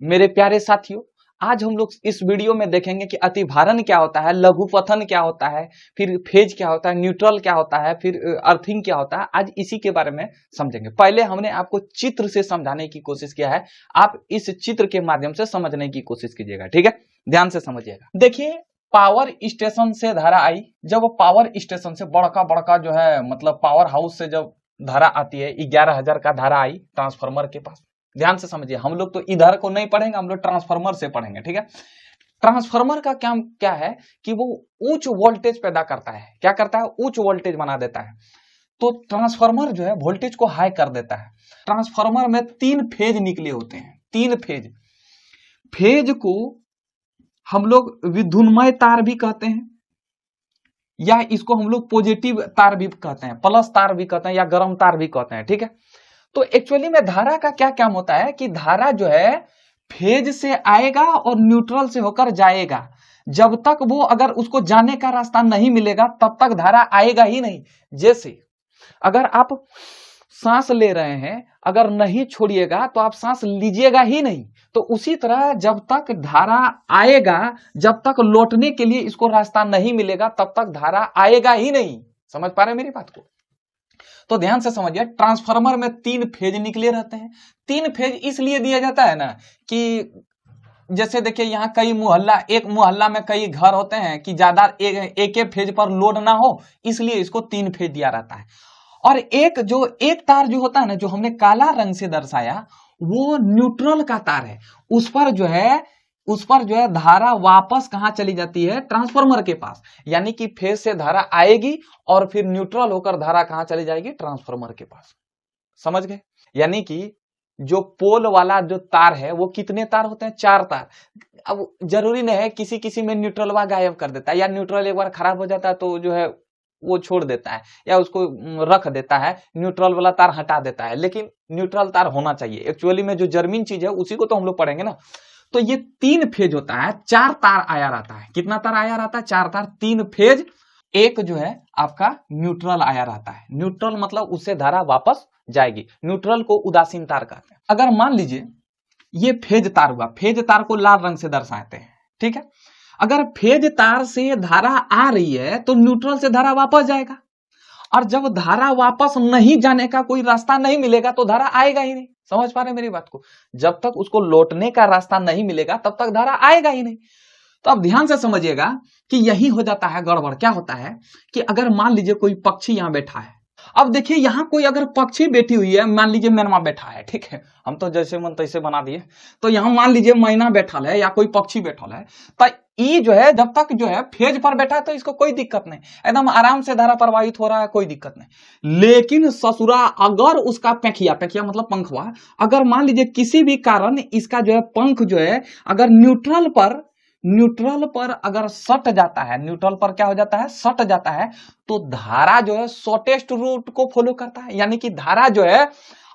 मेरे प्यारे साथियों, आज हम लोग इस वीडियो में देखेंगे कि अतिभारण क्या होता है, लघुपथन क्या होता है, फिर फेज क्या होता है, न्यूट्रल क्या होता है, फिर अर्थिंग क्या होता है। आज इसी के बारे में समझेंगे। पहले हमने आपको चित्र से समझाने की कोशिश किया है, आप इस चित्र के माध्यम से समझने की कोशिश कीजिएगा। ठीक है, ध्यान से समझिएगा। देखिए, पावर स्टेशन से धारा आई। जब पावर स्टेशन से बड़का बड़का जो है मतलब पावर हाउस से जब धारा आती है, 11,000 का धारा आई ट्रांसफार्मर के पास। ध्यान से समझिए, हम लोग तो इधर को नहीं पढ़ेंगे, हम लोग ट्रांसफार्मर से पढ़ेंगे। ठीक है, ट्रांसफार्मर का काम क्या है कि वो उच्च वोल्टेज पैदा करता है। क्या करता है? उच्च वोल्टेज बना देता है। तो ट्रांसफार्मर जो है वोल्टेज को हाई कर देता है। ट्रांसफार्मर में 3 फेज निकले होते हैं। 3 फेज को हम लोग विद्युन्मय तार भी कहते हैं, या इसको हम लोग पॉजिटिव तार भी कहते हैं, प्लस तार भी कहते हैं, या गर्म तार भी कहते हैं। ठीक है, तो एक्चुअली में धारा का क्या काम होता है कि धारा जो है फेज से आएगा और न्यूट्रल से होकर जाएगा। जब तक वो अगर उसको जाने का रास्ता नहीं मिलेगा तब तक धारा आएगा ही नहीं। जैसे अगर आप सांस ले रहे हैं, अगर नहीं छोड़िएगा तो आप सांस लीजिएगा ही नहीं। तो उसी तरह जब तक धारा आएगा, जब तक लौटने के लिए इसको रास्ता नहीं मिलेगा तब तक धारा आएगा ही नहीं। समझ पा रहे हैं मेरी बात को? तो ध्यान से समझिए, ट्रांसफार्मर में 3 फेज निकले रहते हैं। 3 फेज इसलिए दिया जाता है ना कि जैसे देखिए यहाँ कई मोहल्ला, एक मोहल्ला में कई घर होते हैं कि ज्यादा एक फेज पर लोड ना हो, इसलिए इसको 3 फेज दिया रहता है। और एक तार जो होता है ना, जो हमने काला रंग से दर्शाया, वो न्यूट्रल का तार है। उस पर जो है धारा वापस कहां चली जाती है? ट्रांसफार्मर के पास। यानी कि फेज से धारा आएगी और फिर न्यूट्रल होकर धारा कहां चली जाएगी? ट्रांसफार्मर के पास। समझ गए? यानी कि जो पोल वाला जो तार है वो कितने तार होते हैं? 4 तार। अब जरूरी नहीं है, किसी किसी में न्यूट्रल वा गायब कर देता है, या न्यूट्रल एक बार खराब हो जाता है तो जो है वो छोड़ देता है या उसको रख देता है, न्यूट्रल वाला तार हटा देता है। लेकिन न्यूट्रल तार होना चाहिए। एक्चुअली में जो जर्मीन चीज है उसी को तो हम लोग पढ़ेंगे ना। तो ये 3 फेज होता है, 4 तार आया रहता है। कितना तार आया रहता है? 4 तार, 3 फेज। एक जो है आपका न्यूट्रल आया रहता है। न्यूट्रल मतलब उससे धारा वापस जाएगी। न्यूट्रल को उदासीन तार कहते हैं। अगर मान लीजिए ये फेज तार हुआ, फेज तार को लाल रंग से दर्शाते हैं। ठीक है, अगर फेज तार से धारा आ रही है तो न्यूट्रल से धारा वापस जाएगा, और जब धारा वापस नहीं जाने का कोई रास्ता नहीं मिलेगा तो धारा आएगा ही नहीं। समझ पा रहे हैं मेरी बात को? जब तक उसको लौटने का रास्ता नहीं मिलेगा तब तक धारा आएगा ही नहीं। तो अब ध्यान से समझिएगा कि यही हो जाता है गड़बड़। क्या होता है कि अगर मान लीजिए कोई पक्षी यहां बैठा है। अब देखिए यहाँ कोई अगर पक्षी बैठी हुई है, मान लीजिए मैना बैठा है। ठीक है, हम तो जैसे मन तैसे बना दिए। तो यहाँ मान लीजिए मैना बैठल है या कोई पक्षी बैठल है, तो ये जो है जब तक जो है फेज पर बैठा है तो इसको कोई दिक्कत नहीं, एकदम आराम से धारा प्रवाहित हो रहा है, कोई दिक्कत नहीं। लेकिन ससुरा अगर उसका पेखिया मतलब पंखवा, अगर मान लीजिए किसी भी कारण इसका जो है पंख जो है अगर न्यूट्रल पर अगर सट जाता है, न्यूट्रल पर क्या हो जाता है? सट जाता है, तो धारा जो है शॉर्टेस्ट रूट को फॉलो करता है। यानी कि धारा जो है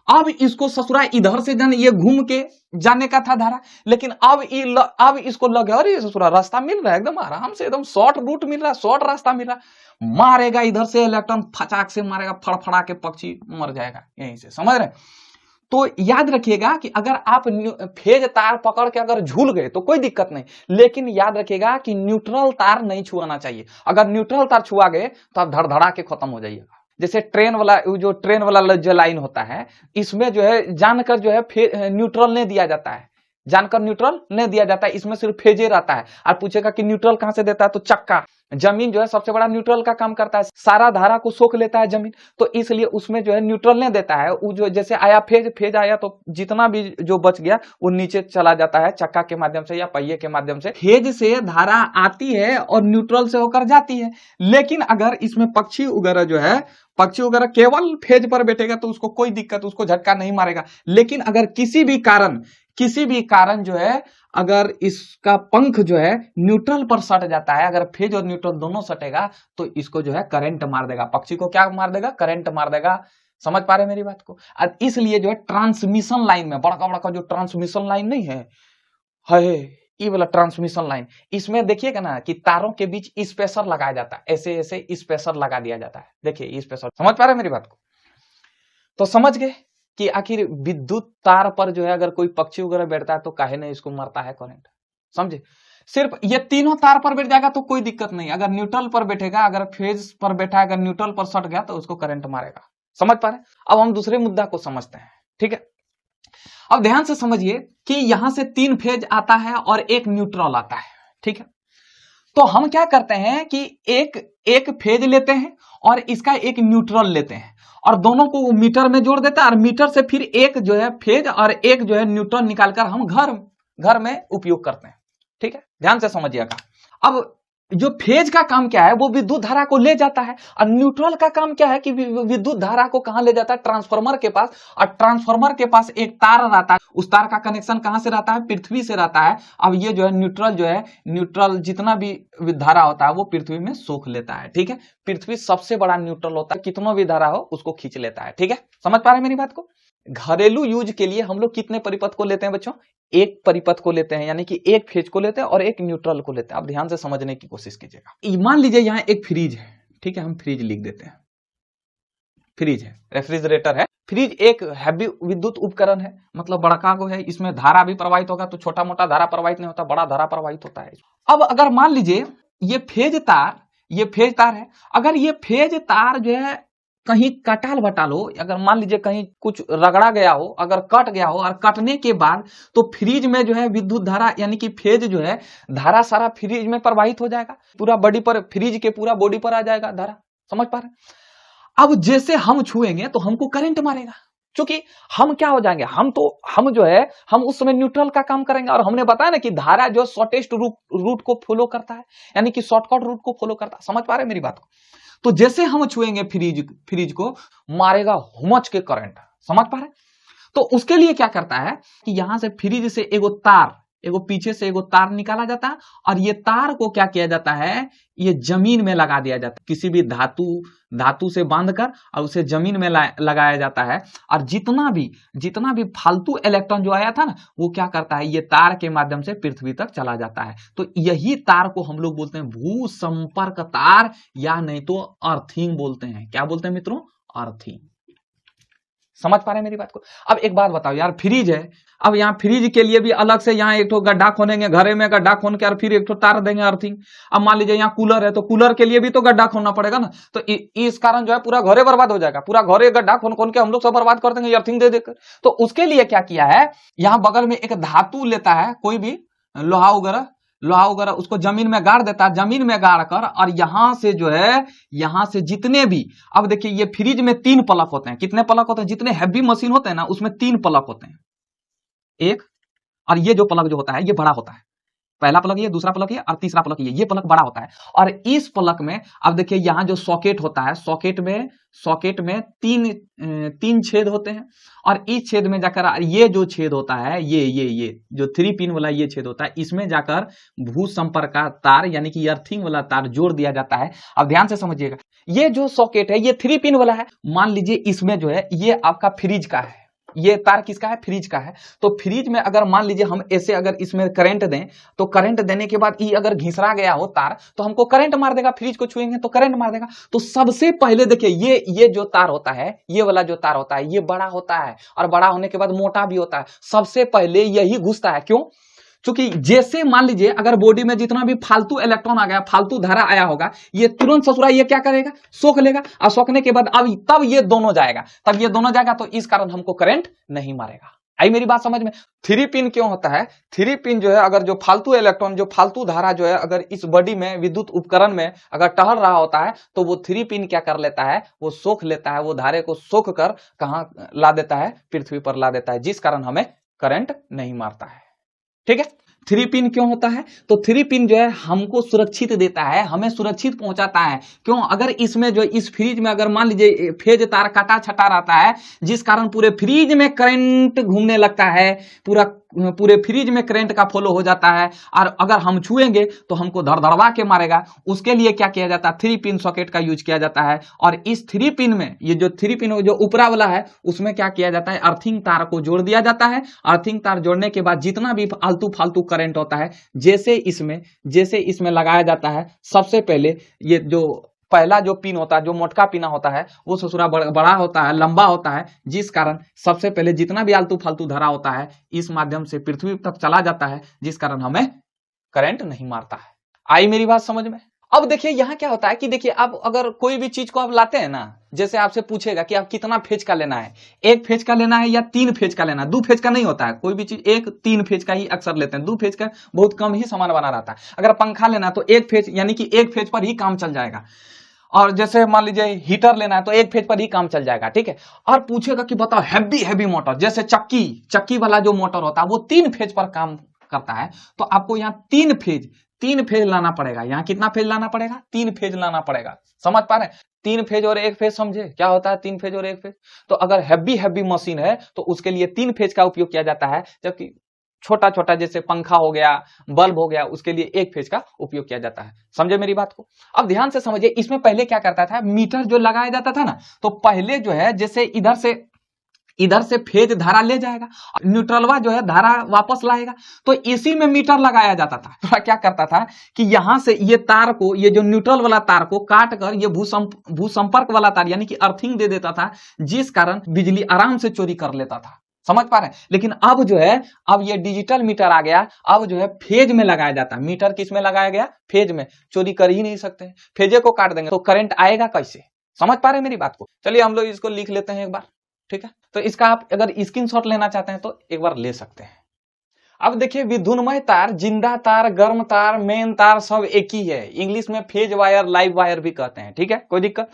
अब इसको ससुरा इधर से जाने, ये घूम के जाने का था धारा, लेकिन अब इसको लगे अरे ससुरा रास्ता मिल रहा है, एकदम आराम से, एकदम शॉर्ट रूट मिल रहा है, शॉर्ट रास्ता मिल रहा है। मारेगा इधर से इलेक्ट्रॉन, फचाक से मारेगा, फड़फड़ा के पक्षी मर जाएगा यहीं से। समझ रहे? तो याद रखिएगा कि अगर आप फेज तार पकड़ के अगर झूल गए तो कोई दिक्कत नहीं, लेकिन याद रखिएगा कि न्यूट्रल तार नहीं छुआना चाहिए। अगर न्यूट्रल तार छुआ गए तो आप धड़धड़ा के खत्म हो जाइएगा। जैसे ट्रेन वाला जो लाइन होता है, इसमें जो है जानकर जो है न्यूट्रल नहीं दिया जाता है, जानकर न्यूट्रल नहीं दिया जाता है। इसमें सिर्फ फेजे रहता है। और पूछेगा कि न्यूट्रल कहां से देता है, तो चक्का, जमीन जो है सबसे बड़ा न्यूट्रल का काम करता है, सारा धारा को सोख लेता है जमीन, तो इसलिए उसमें जो है न्यूट्रल नहीं देता है। वो जो जैसे आया फेज आया तो जितना भी जो बच गया वो नीचे चला जाता है चक्का के माध्यम से या पहिए के माध्यम से। फेज से धारा आती है और न्यूट्रल से होकर जाती है। लेकिन अगर इसमें पक्षी वगैरह केवल फेज पर बैठेगा तो उसको कोई दिक्कत, उसको झटका नहीं मारेगा। लेकिन अगर किसी भी कारण जो है अगर इसका पंख जो है न्यूट्रल पर सट जाता है, अगर फेज और न्यूट्रल दोनों सटेगा तो इसको जो है करंट मार देगा। पक्षी को क्या मार देगा? करंट मार देगा। समझ पा रहे मेरी बात को? और इसलिए जो है ट्रांसमिशन लाइन में बड़ा जो ट्रांसमिशन लाइन नहीं है ये वाला ट्रांसमिशन लाइन, इसमें देखिएगा ना कि तारों के बीच स्पेसर लगाया जाता है, ऐसे स्पेसर लगा दिया जाता है। देखिए स्पेसर, समझ पा रहे मेरी बात को? तो समझ गए कि आखिर विद्युत तार पर जो है अगर कोई पक्षी वगैरह बैठता है तो काहे नहीं इसको मारता है करंट, समझे। सिर्फ ये तीनों तार पर बैठ जाएगा तो कोई दिक्कत नहीं, अगर न्यूट्रल पर बैठेगा, अगर फेज पर बैठा है, अगर न्यूट्रल पर सट गया तो उसको करंट मारेगा। समझ पा रहे हैं। अब हम दूसरे मुद्दा को समझते हैं, ठीक है। अब ध्यान से समझिए कि यहां से 3 फेज आता है और एक न्यूट्रल आता है, ठीक है। तो हम क्या करते हैं कि एक फेज लेते हैं और इसका एक न्यूट्रल लेते हैं और दोनों को मीटर में जोड़ देते हैं और मीटर से फिर एक जो है फेज और एक जो है न्यूट्रल निकालकर हम घर में उपयोग करते हैं, ठीक है। ध्यान से समझिएगा। अब जो फेज का काम क्या है, वो विद्युत धारा को ले जाता है, और न्यूट्रल का काम क्या है कि विद्युत धारा को कहां ले जाता है, ट्रांसफार्मर के पास। और ट्रांसफार्मर के पास एक तार रहता है, उस तार का कनेक्शन कहां से रहता है, पृथ्वी से रहता है। अब ये जो है न्यूट्रल जितना भी धारा होता है वो पृथ्वी में सोख लेता है, ठीक है। पृथ्वी सबसे बड़ा न्यूट्रल होता है, कितना भी धारा हो उसको खींच लेता है, ठीक है। समझ पा रहे हैं मेरी बात को। घरेलू यूज के लिए हम लोग कितने परिपथ को लेते हैं बच्चों, एक परिपथ को लेते हैं, यानी कि एक फेज को लेते हैं और एक न्यूट्रल को लेते हैं। आप ध्यान से समझने की कोशिश कीजिएगा। मान लीजिए यहां एक फ्रिज है, ठीक है, हम फ्रिज लिख देते हैं। फ्रिज है, रेफ्रिजरेटर है। फ्रिज एक हैवी विद्युत उपकरण है, मतलब बड़का को है, इसमें धारा भी प्रवाहित होगा, तो छोटा मोटा धारा प्रवाहित नहीं होता, बड़ा धारा प्रवाहित होता है। अब अगर मान लीजिए ये फेज तार है, अगर ये फेज तार जो है कहीं कटाल बटाल हो, अगर मान लीजिए कहीं कुछ रगड़ा गया हो, अगर कट गया हो, और कटने के बाद तो फ्रिज में जो है विद्युत धारा यानी कि फेज जो है धारा सारा फ्रिज में प्रवाहित हो जाएगा, पूरा बॉडी पर, फ्रिज के पूरा बॉडी पर आ जाएगा धारा। समझ पा रहे हैं। अब जैसे हम छुएंगे तो हमको करंट मारेगा, क्योंकि हम क्या हो जाएंगे, हम उस समय न्यूट्रल का काम करेंगे। और हमने बताया ना कि धारा जो शॉर्टेस्ट रूट को फॉलो करता है, यानी कि शॉर्टकट रूट को फॉलो करता है। समझ पा रहे हैं मेरी बात को। तो जैसे हम छुएंगे फ्रिज को मारेगा हुमच के करंट। समझ पा रहे हैं। तो उसके लिए क्या करता है कि यहां से फ्रिज से एगो पीछे से एगो तार निकाला जाता है, और ये तार को क्या किया जाता है, ये जमीन में लगा दिया जाता है, किसी भी धातु से बांधकर और उसे जमीन में लगाया जाता है। और जितना भी फालतू इलेक्ट्रॉन जो आया था ना, वो क्या करता है, ये तार के माध्यम से पृथ्वी तक चला जाता है। तो यही तार को हम लोग बोलते हैं भू संपर्क तार, या नहीं तो अर्थिंग बोलते हैं। क्या बोलते हैं मित्रों, अर्थिंग। समझ पा रहे हैं मेरी बात को। अब एक बात बताओ यार, फ्रिज है, अब यहाँ फ्रिज के लिए भी अलग से यहाँ एक तो गड्ढा खोनेंगे, घरे में गड्ढा खोन के और फिर एक तो तार देंगे अर्थिंग। अब मान लीजिए यहाँ कूलर है, तो कूलर के लिए भी तो गड्ढा खोनना पड़ेगा ना। तो इस कारण जो है पूरा घरे बर्बाद हो जाएगा, पूरा घरे गड्ढा खोन के हम लोग सब बर्बाद कर देंगे अर्थिंग दे देकर। तो उसके लिए क्या किया है, यहाँ बगल में एक धातु लेता है, कोई भी लोहा वगैरह उसको जमीन में गाड़ देता है, जमीन में गाड़ कर, और यहां से जितने भी, अब देखिए ये फ्रिज में 3 प्लग होते हैं। कितने प्लग होते हैं, जितने हैवी मशीन होते हैं ना उसमें 3 प्लग होते हैं, एक, और ये जो प्लग जो होता है ये बड़ा होता है, पहला प्लग ये, दूसरा प्लग ये, और तीसरा प्लग ये प्लग बड़ा होता है। और इस प्लग में अब देखिए यहाँ जो सॉकेट होता है, सॉकेट में तीन छेद होते हैं, और इस छेद में जाकर ये जो छेद होता है, ये जो 3 पिन वाला ये छेद होता है, इसमें जाकर भू संपर्क का तार यानी कि अर्थिंग वाला तार जोड़ दिया जाता है। अब ध्यान से समझिएगा, ये जो सॉकेट है ये 3 पिन वाला है। मान लीजिए इसमें जो है ये आपका फ्रिज का है, ये तार किसका है, फ्रिज का है। तो फ्रिज में अगर मान लीजिए हम ऐसे अगर इसमें करंट दें, तो करंट देने के बाद ये अगर घिसरा गया हो तार, तो हमको करंट मार देगा, फ्रिज को छुएंगे तो करंट मार देगा। तो सबसे पहले देखिए ये जो तार होता है, ये वाला जो तार होता है ये बड़ा होता है, और बड़ा होने के बाद मोटा भी होता है। सबसे पहले यही घुसता है, क्यों, क्योंकि जैसे मान लीजिए अगर बॉडी में जितना भी फालतू इलेक्ट्रॉन आ गया, फालतू धारा आया होगा, ये तुरंत ससुरा ये क्या करेगा, सोख लेगा, और सोखने के बाद तब ये दोनों जाएगा, तो इस कारण हमको करंट नहीं मारेगा। आई मेरी बात समझ में। 3 पिन क्यों होता है, 3 पिन जो है अगर जो फालतू इलेक्ट्रॉन, जो फालतू धारा जो है अगर इस बॉडी में विद्युत उपकरण में अगर टहल रहा होता है, तो वो 3 पिन क्या कर लेता है, वो सोख लेता है, वो धारे को सोख कर कहां ला देता है, पृथ्वी पर ला देता है, जिस कारण हमें करंट नहीं मारता है। ठीक है। 3 पिन क्यों होता है, तो 3 पिन जो है हमको सुरक्षित देता है, हमें सुरक्षित पहुंचाता है। क्यों, अगर इसमें जो इस फ्रिज में अगर मान लीजिए फेज तार कटा छटा रहता है, जिस कारण पूरे फ्रिज में करंट घूमने लगता है, पूरे फ्रिज में करंट का फ्लो हो जाता है, और अगर हम छुएंगे तो हमको धड़धड़वा के मारेगा। उसके लिए क्या किया जाता है, 3 पिन सॉकेट का यूज किया जाता है। और इस 3 पिन में, ये जो 3 पिन जो ऊपरा वाला है, उसमें क्या किया जाता है, अर्थिंग तार को जोड़ दिया जाता है। अर्थिंग तार जोड़ने के बाद जितना भी आलतू फालतू करंट होता है, जैसे इसमें लगाया जाता है, सबसे पहले ये जो पहला जो पिन होता है, जो मोटका पिना होता है, वो ससुरा बड़ा होता है, लंबा होता है, जिस कारण सबसे पहले जितना भी आलतू फालतू धारा होता है इस माध्यम से पृथ्वी तक चला जाता है, जिस कारण हमें करंट नहीं मारता है। आई मेरी बात समझ में? अब देखिए यहाँ क्या होता है कि देखिए आप अगर कोई भी चीज को आप लाते हैं ना, जैसे आपसे पूछेगा कि आप कितना फेज का लेना है, 1 फेज का लेना है या 3 फेज का लेना है। 2 फेज का नहीं होता है कोई भी चीज, 1-3 फेज का ही अक्सर लेते हैं। 2 फेज का बहुत कम ही सामान बना रहता है। अगर पंखा लेना है तो 1 फेज, यानी कि 1 फेज पर ही काम चल जाएगा। और जैसे मान लीजिए हीटर लेना है तो 1 फेज पर ही काम चल जाएगा, ठीक है। और पूछेगा कि बताओ हैवी मोटर, जैसे चक्की वाला जो मोटर होता है वो 3 फेज पर काम करता है, तो आपको यहाँ 3 फेज लाना पड़ेगा। यहाँ कितना फेज लाना पड़ेगा? 3 फेज लाना पड़ेगा। समझ पा रहे हैं? 3 फेज और 1 फेज, समझे क्या होता है 3 फेज और 1 फेज? तो अगर हैवी मशीन है तो उसके लिए 3 फेज का उपयोग किया जाता है, जबकि छोटा जैसे पंखा हो गया, बल्ब हो गया, उसके लिए 1 फेज का उपयोग किया जाता है। समझे मेरी बात को? अब ध्यान से समझिए, इसमें पहले क्या करता था, मीटर जो लगाया जाता था ना, तो पहले जो है जैसे इधर से फेज धारा ले जाएगा, न्यूट्रलवा जो है धारा वापस लाएगा, तो इसी में मीटर लगाया जाता था। तो क्या करता था कि यहां से ये तार को, ये जो न्यूट्रल वाला तार को काट कर ये भूसंपर्क वाला तार यानी कि अर्थिंग दे देता था, जिस कारण बिजली आराम से चोरी कर लेता था। समझ पा रहे हैं? लेकिन अब जो है, अब ये डिजिटल मीटर आ गया, अब जो है फेज में लगाया जाता है। मीटर किस में लगाया गया? फेज में। चोरी कर ही नहीं सकते, फेजे को काट देंगे तो करंट आएगा कैसे? समझ पा रहे हैं मेरी बात को? चलिए हम लोग इसको लिख लेते हैं एक बार, ठीक है। तो इसका आप अगर स्क्रीनशॉट लेना चाहते हैं तो एक बार ले सकते हैं। अब देखिए, विद्युन्मय तार, जिंदा तार, गर्म तार, मेन तार सब एक ही है। इंग्लिश में फेज वायर, लाइव वायर भी कहते हैं, ठीक है, कोई दिक्कत?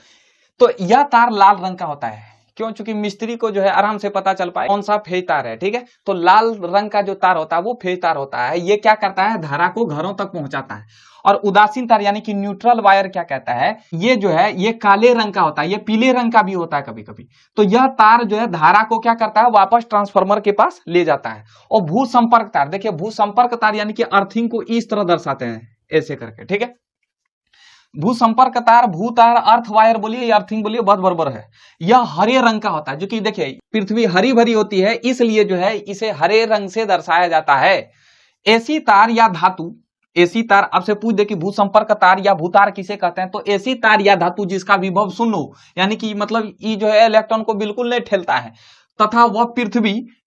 तो यह तार लाल रंग का होता है, क्यों? चूंकि मिस्त्री को जो है आराम से पता चल पाए कौन सा फेज तार है, ठीक है। तो लाल रंग का जो तार होता है वो फेज तार होता है। ये क्या करता है? धारा को घरों तक पहुंचाता है। और उदासीन तार यानी कि न्यूट्रल वायर क्या कहता है, ये जो है ये काले रंग का होता है, ये पीले रंग का भी होता है कभी कभी। तो यह तार जो है धारा को क्या करता है? वापस ट्रांसफार्मर के पास ले जाता है। और भू संपर्क तार, देखिए भू संपर्क तार यानी कि अर्थिंग को इस तरह दर्शाते हैं, ऐसे करके, ठीक है। भू संपर्क तार, भू तार, अर्थ वायर बोलिए या अर्थिंग बोलिए, बहुत बराबर है। यह हरे रंग का होता है, जो कि देखिए पृथ्वी हरी भरी होती है, इसलिए जो है इसे हरे रंग से दर्शाया जाता है। ऐसी तार या धातु, ऐसी तार आपसे पूछ दे कि भू संपर्क तार या भूतार किसे कहते हैं, तो ऐसी तार या धातु जिसका विभव शून्य हो, यानी कि मतलब ये जो है इलेक्ट्रॉन को बिल्कुल नहीं ठेलता है, तथा वह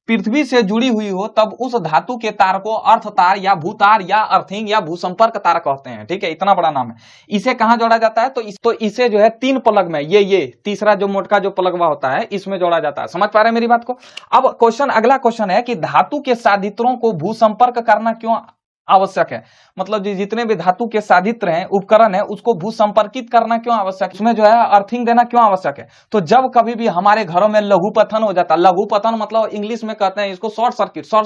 पृथ्वी से जुड़ी हुई हो, तब उस धातु के तार को अर्थ तार या भूतार या अर्थिंग या भूसंपर्क तार कहते हैं, ठीक है। इतना बड़ा नाम है। इसे कहां जोड़ा जाता है? तो इसे जो है 3 प्लग में, ये तीसरा जो मोटका जो प्लगवा होता है इसमें जोड़ा जाता है। समझ पा रहे हैं मेरी बात को? अब अगला क्वेश्चन है कि धातु के साधित्रों को भूसंपर्क करना क्यों आवश्यक है? मतलब जितने भी धातु के साधित्र हैं, उपकरण है, उसको भू संपर्कित करना क्यों आवश्यक है? उसमें जो है अर्थिंग देना क्यों आवश्यक है? तो जब कभी भी हमारे घरों में लघु पतन हो जाता है, लघु पतन मतलब इंग्लिश में कहते हैं इसको शॉर्ट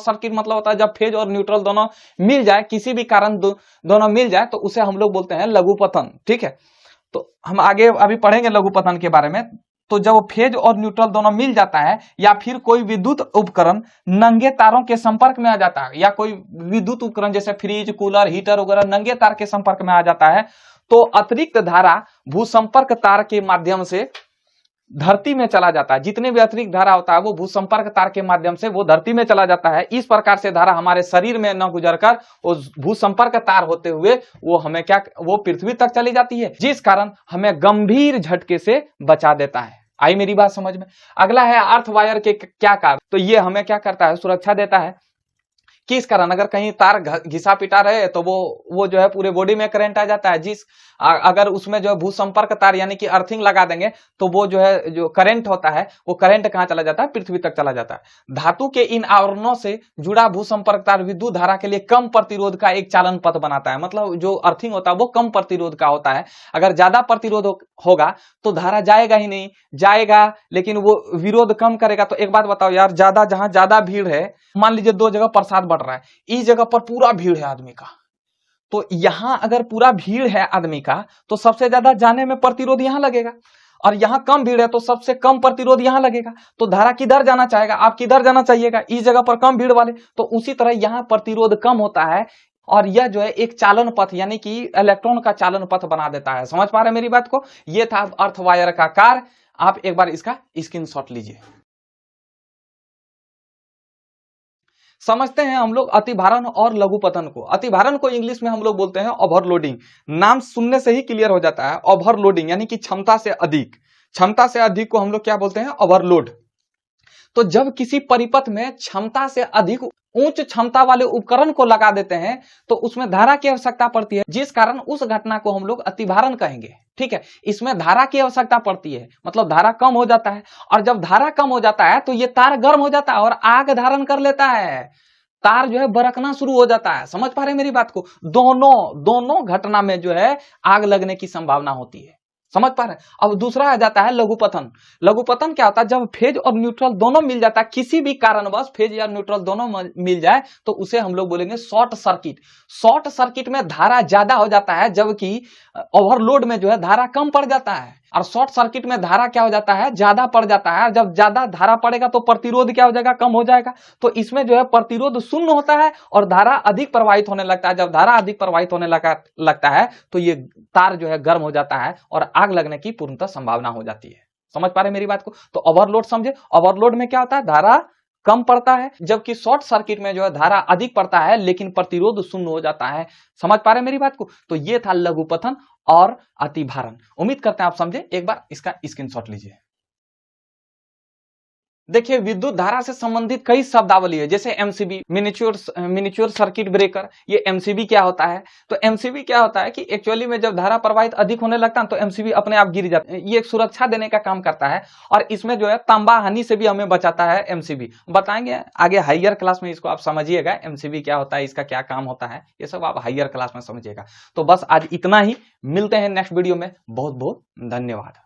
सर्किट मतलब होता है जब फेज और न्यूट्रल दोनों मिल जाए, किसी भी कारण दोनों मिल जाए, तो उसे हम लोग बोलते हैं लघु पतन, ठीक है। तो हम आगे अभी पढ़ेंगे लघु पतन के बारे में। तो जब फेज और न्यूट्रल दोनों मिल जाता है, या फिर कोई विद्युत उपकरण नंगे तारों के संपर्क में आ जाता है, या कोई विद्युत उपकरण जैसे फ्रिज, कूलर, हीटर वगैरह नंगे तार के संपर्क में आ जाता है, तो अतिरिक्त धारा भूसंपर्क तार के माध्यम से धरती में चला जाता है। जितने भी अतिरिक्त धारा होता है वो भूसंपर्क तार के माध्यम से वो धरती में चला जाता है। इस प्रकार से धारा हमारे शरीर में न गुजरकर उस भूसंपर्क तार होते हुए वो पृथ्वी तक चली जाती है, जिस कारण हमें गंभीर झटके से बचा देता है। आई मेरी बात समझ में? अगला है अर्थ वायर के क्या कार्य। तो ये हमें क्या करता है? सुरक्षा देता है। किस कारण? अगर कहीं तार घिसा पिटा रहे तो वो जो है पूरे बॉडी में करंट आ जाता है। अगर उसमें जो है भूसंपर्क तार यानी कि अर्थिंग लगा देंगे तो वो जो है जो करंट होता है वो करंट कहां चला जाता है? पृथ्वी तक चला जाता है। धातु के इन आवरणों से जुड़ा भूसंपर्क तार विद्युत धारा के लिए कम प्रतिरोध का एक चालन पथ बनाता है। मतलब जो अर्थिंग होता है वो कम प्रतिरोध का होता है। अगर ज्यादा प्रतिरोध होगा तो धारा जाएगा ही नहीं, जाएगा लेकिन वो विरोध कम करेगा। तो एक बात बताओ यार, जहां ज्यादा भीड़ है, मान लीजिए 2 जगह प्रसाद बढ़ रहा है, इस जगह पर पूरा भीड़ है आदमी का, तो यहां अगर पूरा भीड़ है आदमी का तो सबसे ज्यादा जाने में प्रतिरोध यहां लगेगा, और यहां कम भीड़ है तो सबसे कम प्रतिरोध यहां लगेगा। तो धारा किधर जाना चाहेगा? आप किधर जाना चाहिएगा? इस जगह पर कम भीड़ वाले। तो उसी तरह यहां प्रतिरोध कम होता है, और यह जो है एक चालन पथ यानी कि इलेक्ट्रॉन का चालन पथ बना देता है। समझ पा रहे हैं मेरी बात को? यह था अर्थ वायर का कार्य। आप एक बार इसका स्क्रीनशॉट लीजिए। समझते हैं हम लोग अतिभारण और लघुपतन को। अतिभारण को इंग्लिश में हम लोग बोलते हैं ओवरलोडिंग। नाम सुनने से ही क्लियर हो जाता है, ओवरलोडिंग यानी कि क्षमता से अधिक। क्षमता से अधिक को हम लोग क्या बोलते हैं? ओवरलोड। तो जब किसी परिपथ में क्षमता से अधिक उच्च क्षमता वाले उपकरण को लगा देते हैं तो उसमें धारा की आवश्यकता पड़ती है, जिस कारण उस घटना को हम लोग अतिभारण कहेंगे। ठीक है, इसमें धारा की आवश्यकता पड़ती है, मतलब धारा कम हो जाता है, और जब धारा कम हो जाता है तो ये तार गर्म हो जाता है और आग धारण कर लेता है, तार जो है बरकना शुरू हो जाता है। समझ पा रहे मेरी बात को? दोनों घटना में जो है आग लगने की संभावना होती है। समझ पा रहे हैं? अब दूसरा आ जाता है लघुपतन। लघुपतन क्या होता है? जब फेज और न्यूट्रल दोनों मिल जाता है, किसी भी कारणवश फेज या न्यूट्रल दोनों मिल जाए तो उसे हम लोग बोलेंगे शॉर्ट सर्किट। शॉर्ट सर्किट में धारा ज्यादा हो जाता है, जबकि ओवरलोड में जो है धारा कम पड़ जाता है। और शॉर्ट सर्किट में धारा क्या हो जाता है? ज्यादा पड़ जाता है। जब ज्यादा धारा पड़ेगा तो प्रतिरोध क्या हो जाएगा? कम हो जाएगा। तो इसमें जो है प्रतिरोध शून्य होता है और धारा अधिक प्रवाहित होने लगता है। जब धारा अधिक प्रवाहित होने लगता है तो ये तार जो है गर्म हो जाता है और आग लगने की पूर्णतः संभावना हो जाती है। समझ पा रहे मेरी बात को? तो ओवरलोड समझे। ओवरलोड में क्या होता है? धारा कम पड़ता है, जबकि शॉर्ट सर्किट में जो है धारा अधिक पड़ता है लेकिन प्रतिरोध शून्य हो जाता है। समझ पा रहे मेरी बात को? तो ये था लघुपतन और अतिभारण। उम्मीद करते हैं आप समझे। एक बार इसका स्क्रीनशॉट लीजिए। देखिए, विद्युत धारा से संबंधित कई शब्दावली है, जैसे एमसीबी, मिनिएचर सर्किट ब्रेकर। ये एमसीबी क्या होता है? तो एमसीबी क्या होता है कि एक्चुअली में जब धारा प्रवाहित अधिक होने लगता है तो एमसीबी अपने आप गिर जाता है। ये एक सुरक्षा देने का काम करता है और इसमें जो है तांबा हानि से भी हमें बचाता है एमसीबी। बताएंगे आगे हायर क्लास में, इसको आप समझिएगा एमसीबी क्या होता है, इसका क्या काम होता है, ये सब आप हायर क्लास में समझिएगा। तो बस आज इतना ही, मिलते हैं नेक्स्ट वीडियो में। बहुत बहुत धन्यवाद।